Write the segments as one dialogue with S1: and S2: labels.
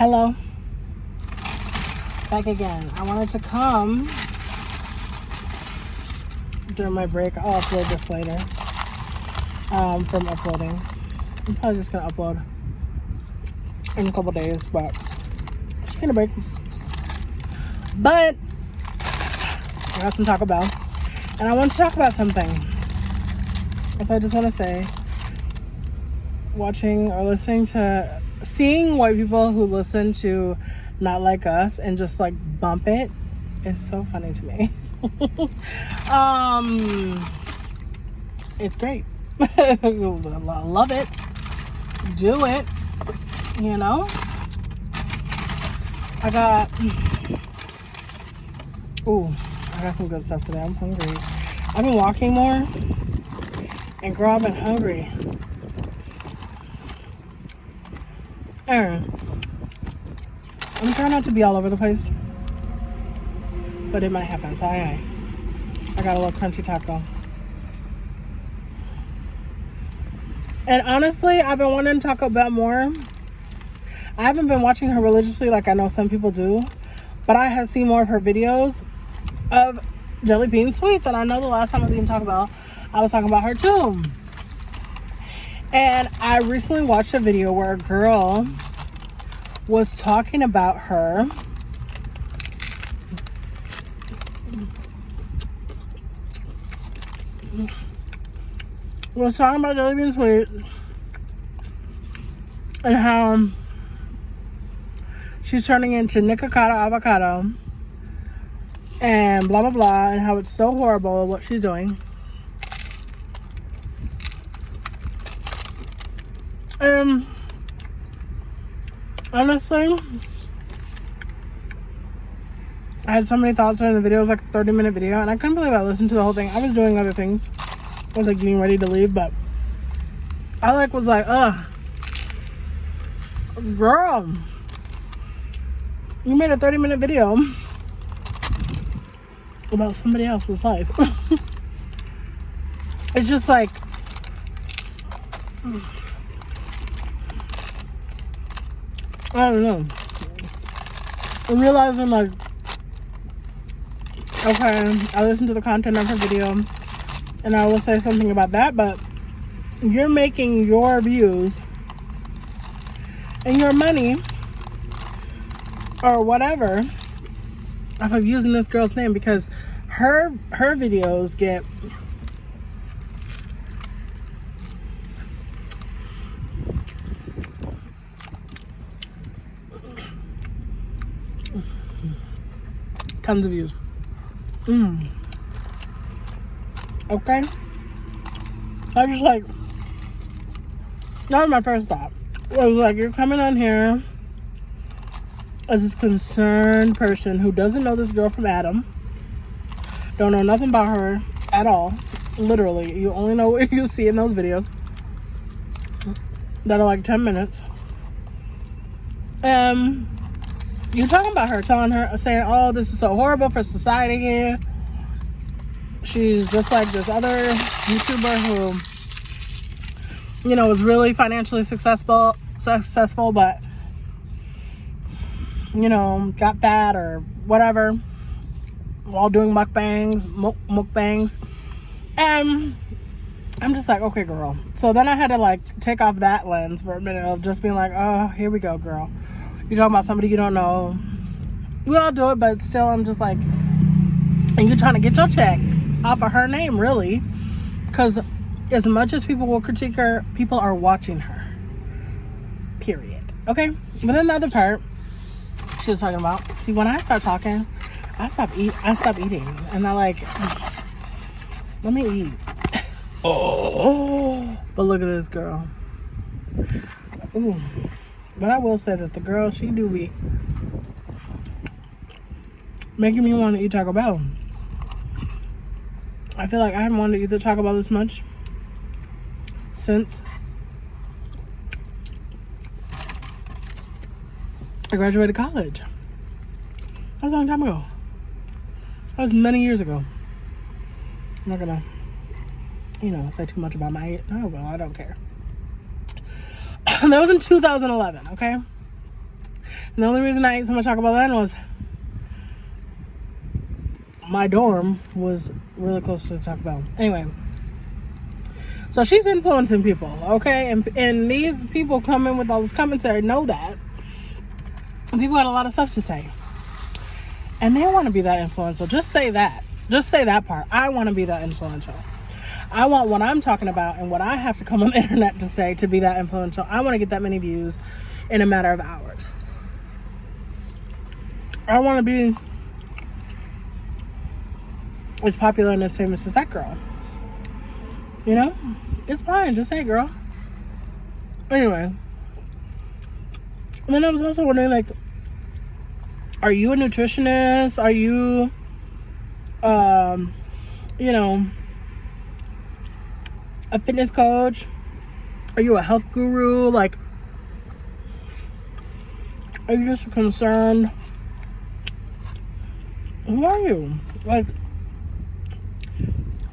S1: Hello. Back again. I wanted to come during my break. I'll upload this later. From uploading. I'm probably just gonna upload in a couple days, but just taking a break. But I got some Taco Bell, and I want to talk about something. So I just want to say, watching or listening to, seeing white people who listen to Not Like Us and just like bump it is so funny to me. It's great. I love it. Do it. You know? I got some good stuff today. I'm hungry. I've been walking more, and girl, I've been hungry. And I'm trying not to be all over the place, but it might happen. So I got a little crunchy taco. And honestly, I've been wanting to talk about more. I haven't been watching her religiously like I know some people do, but I have seen more of her videos of jelly bean sweets. And I know the last time I was even talking about, I was talking about her too. And I recently watched a video where a girl was talking about her jelly bean sweets and how she's turning into Nikocado avocado and blah blah blah, and how it's so horrible what she's doing. Honestly, I had so many thoughts in the video. It was like a 30-minute video, and I couldn't believe I listened to the whole thing. I was doing other things. I was like getting ready to leave, but I was like, girl, you made a 30-minute video about somebody else's life. It's just like, I don't know. I'm realizing, like, okay, I listened to the content of her video, and I will say something about that, but you're making your views and your money or whatever off of using this girl's name, because her videos get tons of views. Okay. I was just like, that was my first thought. It was like, you're coming on here as this concerned person who doesn't know this girl from Adam, don't know nothing about her at all. Literally, you only know what you see in those videos that are like 10 minutes. You're talking about her, telling her, saying, oh, this is so horrible for society here. She's just like this other YouTuber who, you know, is really financially successful, but, you know, got fat or whatever while doing mukbangs. And I'm just like, okay, girl. So then I had to like take off that lens for a minute of just being like, oh, here we go, girl. You're talking about somebody you don't know. We all do it, but still, I'm just like, and you're trying to get your check off of her name, really, because as much as people will critique her, people are watching her, period. Okay. But then the other part she was talking about, see, when I start talking, I stop eating, and I like, let me eat. Oh, but look at this girl. Ooh. But I will say that the girl, she do be making me want to eat Taco Bell. I feel like I haven't wanted to eat the Taco Bell this much since I graduated college. That was a long time ago. That was many years ago. I'm not gonna, you know, say too much about my age. Oh, well, I don't care. That was in 2011, okay? And the only reason I ate so much Taco Bell then was my dorm was really close to Taco Bell. Anyway, so she's influencing people, okay? And these people come in with all this commentary, know that. And people got a lot of stuff to say. And they want to be that influential. Just say that. Just say that part. I want to be that influential. I want what I'm talking about and what I have to come on the internet to say to be that influential. I want to get that many views in a matter of hours. I want to be as popular and as famous as that girl. You know? It's fine. Just say, girl. Anyway. And then I was also wondering, like, are you a nutritionist? Are you, you know, a fitness coach? Are you a health guru? Like, are you just concerned? Who are you? Like,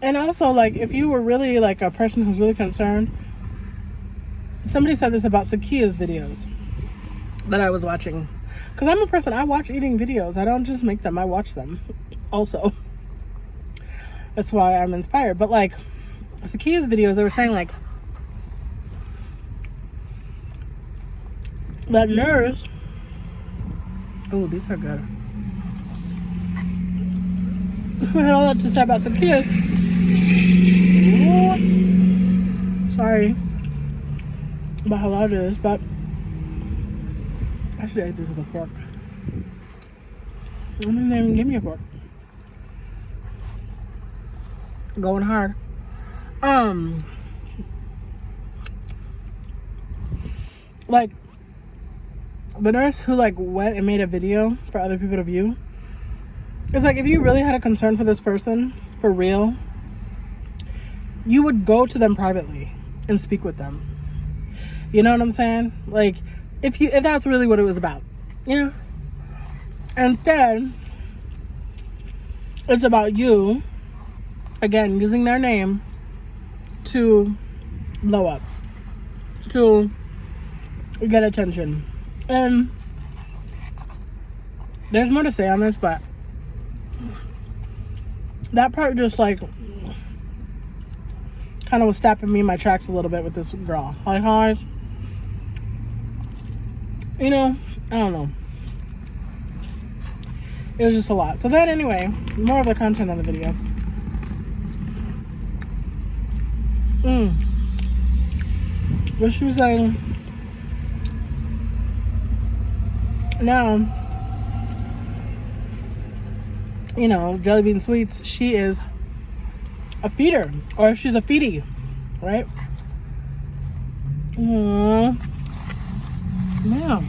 S1: and also, like, if you were really, like, a person who's really concerned, somebody said this about Sakia's videos that I was watching. Because I'm a person, I watch eating videos. I don't just make them, I watch them also. That's why I'm inspired. But, like, Sakia's videos, they were saying, like, that nurse, oh, these are good. I had all that to say about Sakia's. Sorry about how loud it is, but I should have ate this with a fork. And then they didn't give me a fork. Going hard. Like, the nurse who, like, went and made a video for other people to view, it's like, if you really had a concern for this person, for real, you would go to them privately and speak with them. You know what I'm saying? Like, if that's really what it was about, you know? Instead, it's about you, again, using their name to blow up, to get attention. And there's more to say on this, but that part just, like, kind of was stopping me in my tracks a little bit with this girl. Like, how you know, I don't know. It was just a lot. So then, anyway, more of the content on the video. But she was saying, now, you know, Jelly Bean Sweets, she is a feeder, or she's a feedie, right? Yeah.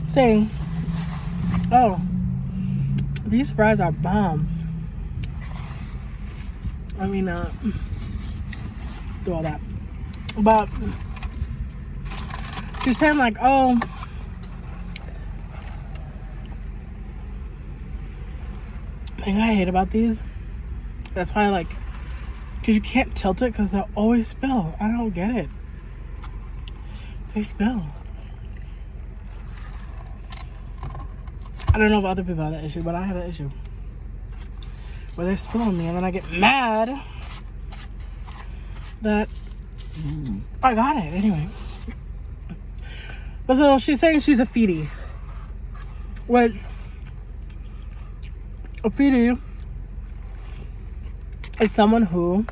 S1: Saying, oh, these fries are bomb. I mean, do all that. But she's saying, like, oh, the thing I hate about these, that's why I like, because you can't tilt it because they'll always spill. I don't get it. They spill. I don't know if other people have that issue, but I have that issue where they spill on me, and then I get mad that I got it anyway. But so she's saying she's a feedie, which a feedie is someone who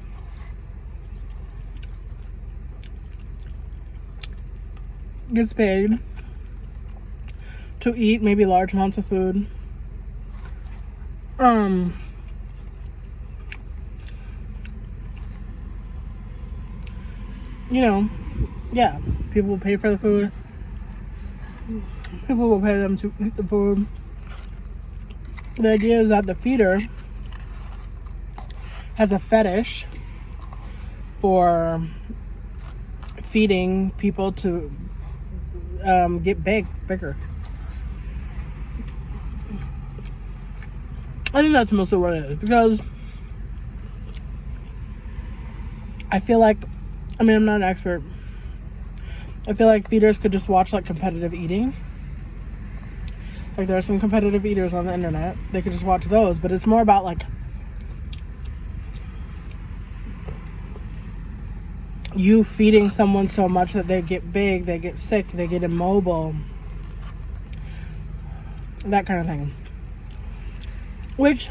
S1: gets paid to eat maybe large amounts of food. You know, yeah, people will pay for the food. People will pay them to eat the food. The idea is that the feeder has a fetish for feeding people to get bigger. I think that's mostly what it is, because I feel like I mean, I'm not an expert. I feel like feeders could just watch like competitive eating. Like there are some competitive eaters on the internet. They could just watch those, but it's more about like you feeding someone so much that they get big, they get sick, they get immobile. That kind of thing. Which,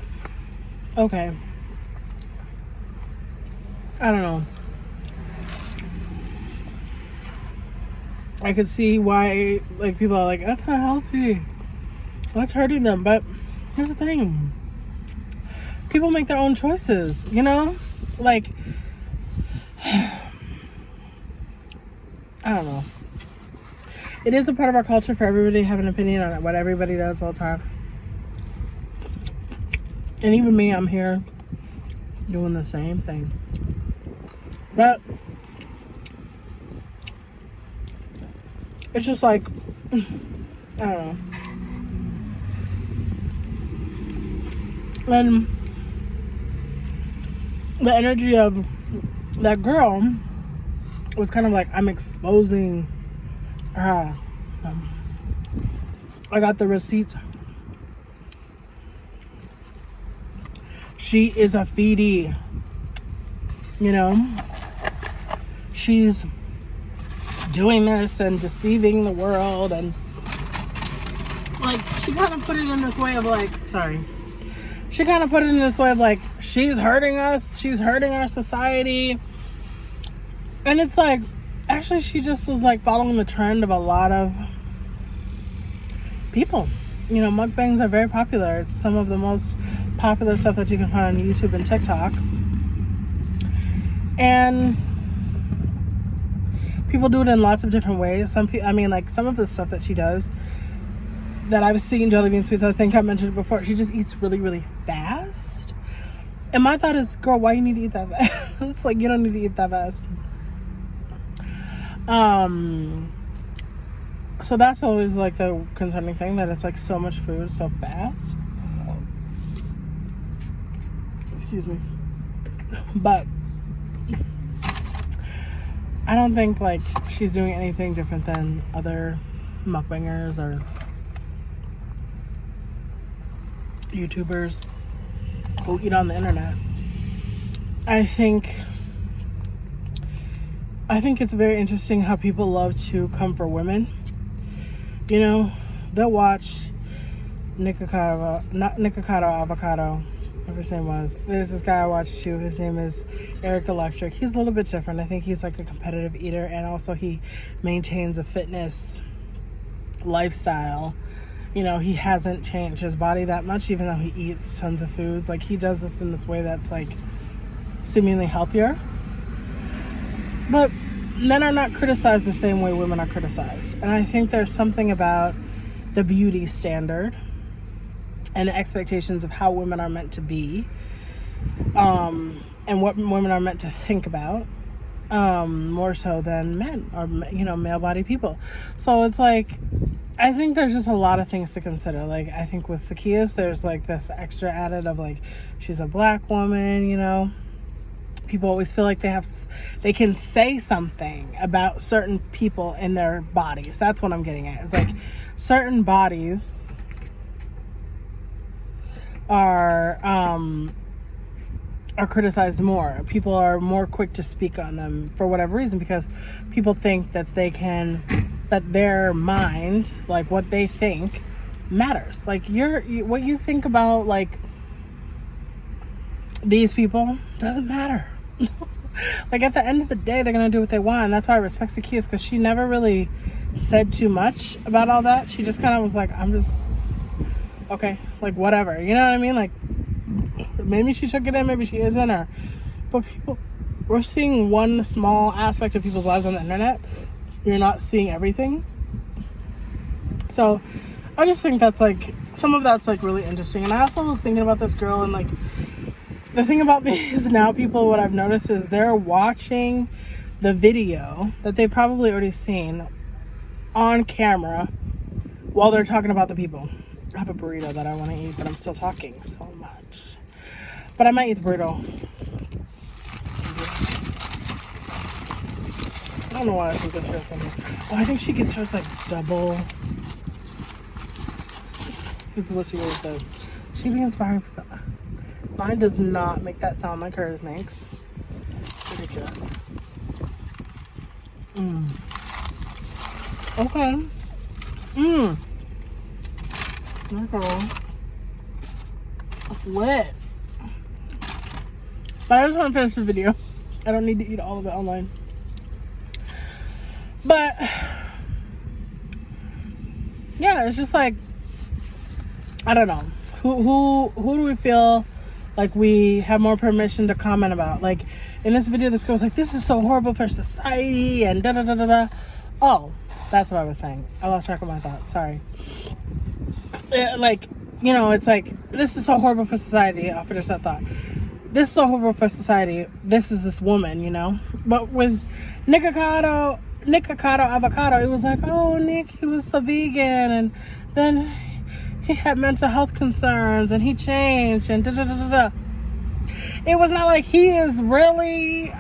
S1: okay. I don't know. I could see why like people are like, that's not healthy. That's hurting them. But here's the thing. People make their own choices, you know? Like, I don't know. It is a part of our culture for everybody to have an opinion on it, what everybody does all the time. And even me, I'm here doing the same thing. But it's just like, I don't know. And the energy of that girl was kind of like, I'm exposing her. I got the receipts. She is a feedie. You know? She's doing this and deceiving the world, and like she kind of put it in this way of like, she kind of put it in this way of like, she's hurting us, she's hurting our society. And it's like, actually she just was like following the trend of a lot of people. You know, mukbangs are very popular. It's some of the most popular stuff that you can find on YouTube and TikTok. And people do it in lots of different ways. Some people, I mean, like some of the stuff that she does that I've seen, jelly bean sweets, I think I mentioned it before, she just eats really, really fast. And my thought is, girl, why you need to eat that fast? Like, you don't need to eat that fast. So that's always like the concerning thing, that it's like so much food so fast. Excuse me. But I don't think like she's doing anything different than other mukbangers or YouTubers who eat on the internet. I think it's very interesting how people love to come for women. You know, they'll watch Avocado, whatever his name was. There's this guy I watched too. His name is Eric Electric. He's a little bit different. I think he's like a competitive eater, and also he maintains a fitness lifestyle. You know, he hasn't changed his body that much, even though he eats tons of foods. Like, he does this in this way that's like seemingly healthier. But men are not criticized the same way women are criticized. And I think there's something about the beauty standard and the expectations of how women are meant to be, and what women are meant to think about, more so than men or, you know, male-bodied people. So it's like, I think there's just a lot of things to consider. Like, I think with Zacchaeus, there's like this extra added of like, she's a black woman, you know. People always feel like they can say something about certain people in their bodies. That's what I'm getting at. It's like certain bodies are criticized more. People are more quick to speak on them for whatever reason, because people think that that their mind, like what they think, matters. Like what you think about like these people doesn't matter. Like, at the end of the day, they're gonna do what they want. And that's why I respect Zacchaeus, because she never really said too much about all that. She just kind of was like, I'm just okay, like whatever, you know what I mean? Like, maybe she took it in, maybe she isn't, or but we're seeing one small aspect of people's lives on the internet. You're not seeing everything. So I just think that's like, some of that's like really interesting. And I also was thinking about this girl, and like, the thing about these now people, what I've noticed is they're watching the video that they've probably already seen on camera while they're talking about the people. I have a burrito that I want to eat, but I'm still talking so much. But I might eat the burrito. I don't know why I think that's her something. Oh, I think she gets hers like double. This is what she always does. She be inspiring people. Mine does not make that sound like hers makes. Ridiculous. Okay. Okay. It's lit. But I just want to finish the video. I don't need to eat all of it online. But yeah, it's just like, I don't know. Who do we feel like we have more permission to comment about? Like in this video, this girl's like, this is so horrible for society and da da da da da. Oh, that's what I was saying. I lost track of my thoughts. Sorry. Like, you know, it's like, this is so horrible for society. I'll finish that thought. This is so horrible for society. This is this woman, you know. But with Nikocado Avocado, it was like, oh, Nick, he was so vegan, and then he had mental health concerns, and he changed, and da da da da da. It was not like he is really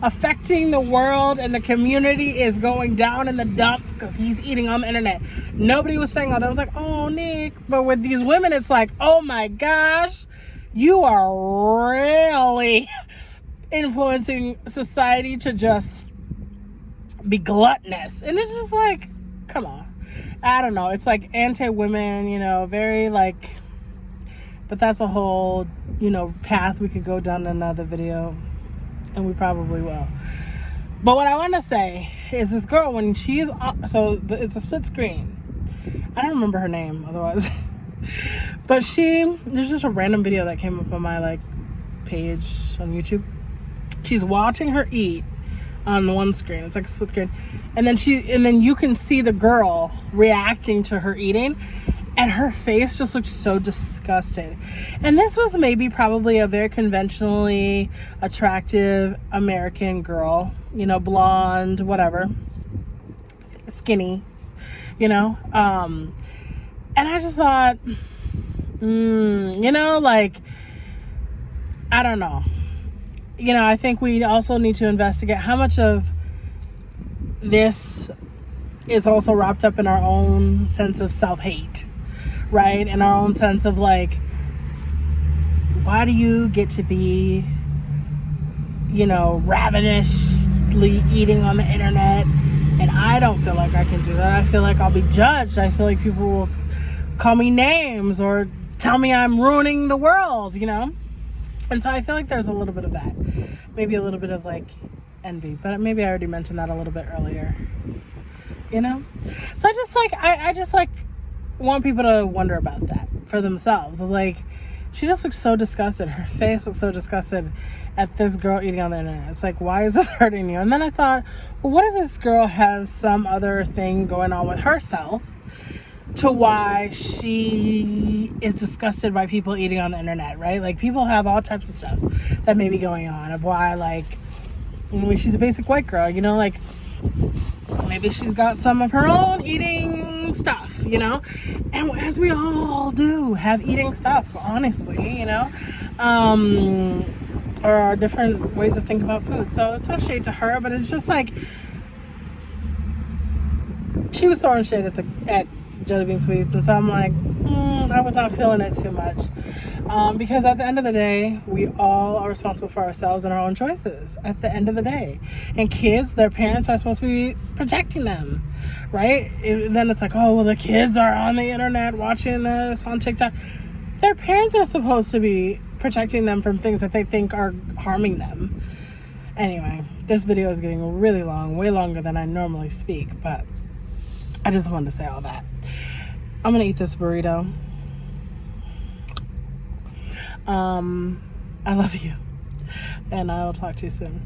S1: affecting the world, and the community is going down in the dumps because he's eating on the internet. Nobody was saying all that. It was like, oh, Nick. But with these women, it's like, oh my gosh, you are really influencing society to just be gluttonous. And it's just like, come on. I don't know. It's like anti-women, you know, very like, but that's a whole, you know, path we could go down in another video, and we probably will. But what I want to say is this girl, when she's, it's a split screen. I don't remember her name otherwise. But there's just a random video that came up on my like page on YouTube. She's watching her eat on one screen. It's like a split screen. And then you can see the girl reacting to her eating, and her face just looked so disgusted. And this was probably a very conventionally attractive American girl, you know, blonde, whatever, skinny, you know. And I just thought, you know, like, I don't know. You know, I think we also need to investigate how much of this is also wrapped up in our own sense of self-hate, right? And our own sense of like, why do you get to be, you know, ravenously eating on the internet, and I don't feel like I can do that? I feel like I'll be judged. I feel like people will call me names or tell me I'm ruining the world, you know? And so I feel like there's a little bit of that. Maybe a little bit of like envy, but maybe I already mentioned that a little bit earlier, you know? So I just like want people to wonder about that for themselves. Like, she just looks so disgusted. Her face looks so disgusted at this girl eating on the internet. It's like, why is this hurting you? And then I thought, well, what if this girl has some other thing going on with herself to why she is disgusted by people eating on the internet, right? Like, people have all types of stuff that may be going on of why, like, maybe she's a basic white girl, you know, like, maybe she's got some of her own eating stuff, you know, and as we all do have eating stuff, honestly, you know, or our different ways of thinking about food. So it's no shade to her, but it's just like, she was throwing shade at Jelly Bean Sweets, and so I'm like, I was not feeling it too much, because at the end of the day, we all are responsible for ourselves and our own choices at the end of the day. And kids, their parents are supposed to be protecting them, right? Then it's like, oh, well, the kids are on the internet watching this on TikTok. Their parents are supposed to be protecting them from things that they think are harming them. Anyway, this video is getting really long, way longer than I normally speak, but I just wanted to say all that. I'm gonna eat this burrito. I love you, and I will talk to you soon.